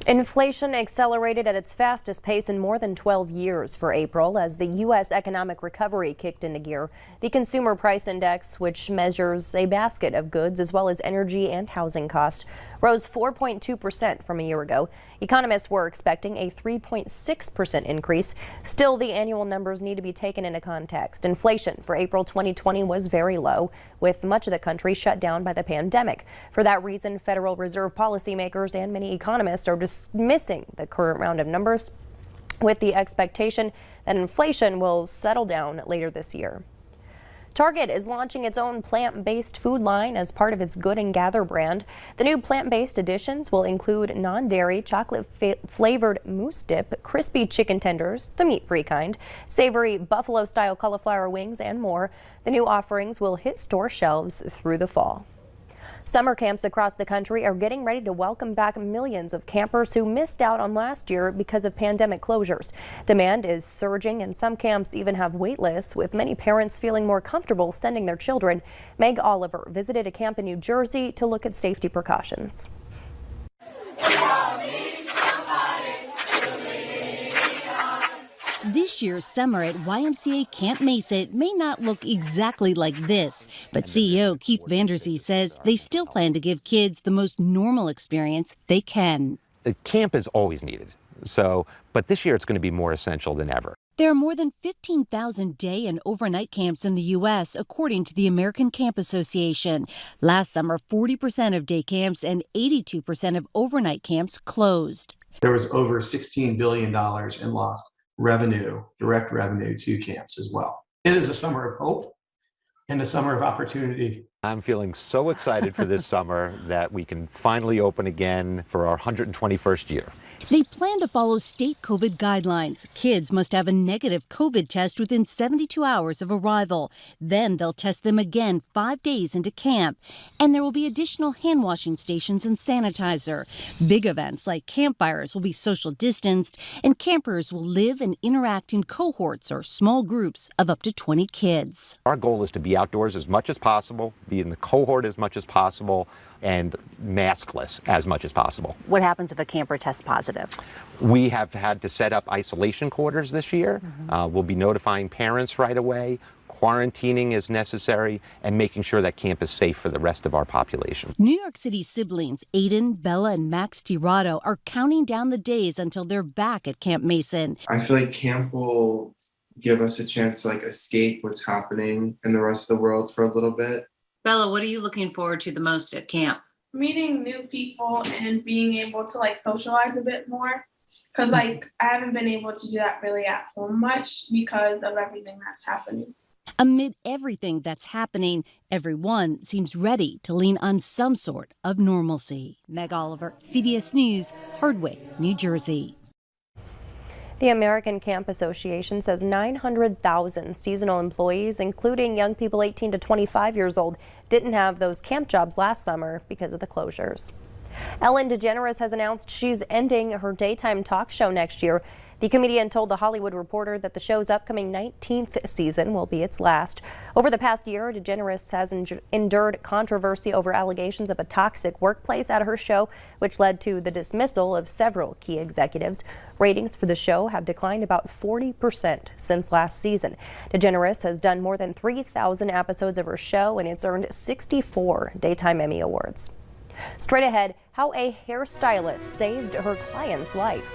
Inflation accelerated at its fastest pace in more than 12 years for April as the U.S. economic recovery kicked into gear. The Consumer Price Index, which measures a basket of goods as well as energy and housing costs, rose 4.2% from a year ago. Economists were expecting a 3.6% increase. Still, the annual numbers need to be taken into context. Inflation for April 2020 was very low, with much of the country shut down by the pandemic. For that reason, Federal Reserve policymakers and many economists are dismissing the current round of numbers with the expectation that inflation will settle down later this year. Target is launching its own plant-based food line as part of its Good and Gather brand. The new plant-based additions will include non-dairy chocolate-flavored mousse dip, crispy chicken tenders, the meat-free kind, savory buffalo-style cauliflower wings, and more. The new offerings will hit store shelves through the fall. Summer camps across the country are getting ready to welcome back millions of campers who missed out on last year because of pandemic closures. Demand is surging and some camps even have wait lists, with many parents feeling more comfortable sending their children. Meg Oliver visited a camp in New Jersey to look at safety precautions. This year's summer at YMCA Camp Mesa may not look exactly like this, but CEO Keith Vanderzee says they still plan to give kids the most normal experience they can. The camp is always needed, but this year it's going to be more essential than ever. There are more than 15,000 day and overnight camps in the U.S., according to the American Camp Association. Last summer, 40% of day camps and 82% of overnight camps closed. There was over $16 billion in lost revenue, direct revenue to camps as well. It is a summer of hope and a summer of opportunity. I'm feeling so excited for this summer that we can finally open again for our 121st year. They plan to follow state COVID guidelines. Kids must have a negative COVID test within 72 hours of arrival. Then they'll test them again 5 days into camp. And there will be additional hand washing stations and sanitizer. Big events like campfires will be social distanced, and campers will live and interact in cohorts or small groups of up to 20 kids. Our goal is to be outdoors as much as possible, be in the cohort as much as possible, and maskless as much as possible. What happens if a camper tests positive? We have had to set up isolation quarters this year. We'll be notifying parents right away, quarantining as necessary, and making sure that camp is safe for the rest of our population. New York City siblings Aiden, Bella, and Max Tirado are counting down the days until they're back at Camp Mason. I feel like camp will give us a chance to escape what's happening in the rest of the world for a little bit. Bella, what are you looking forward to the most at camp? Meeting new people and being able to socialize a bit more, because I haven't been able to do that really at home much because of everything that's happening. Amid everything that's happening, everyone seems ready to lean on some sort of normalcy. Meg Oliver, CBS News, Hardwick, New Jersey. The American Camp Association says 900,000 seasonal employees, including young people 18 to 25 years old, didn't have those camp jobs last summer because of the closures. Ellen DeGeneres has announced she's ending her daytime talk show next year. The comedian told The Hollywood Reporter that the show's upcoming 19th season will be its last. Over the past year, DeGeneres has endured controversy over allegations of a toxic workplace at her show, which led to the dismissal of several key executives. Ratings for the show have declined about 40% since last season. DeGeneres has done more than 3,000 episodes of her show, and it's earned 64 Daytime Emmy Awards. Straight ahead, how a hairstylist saved her client's life.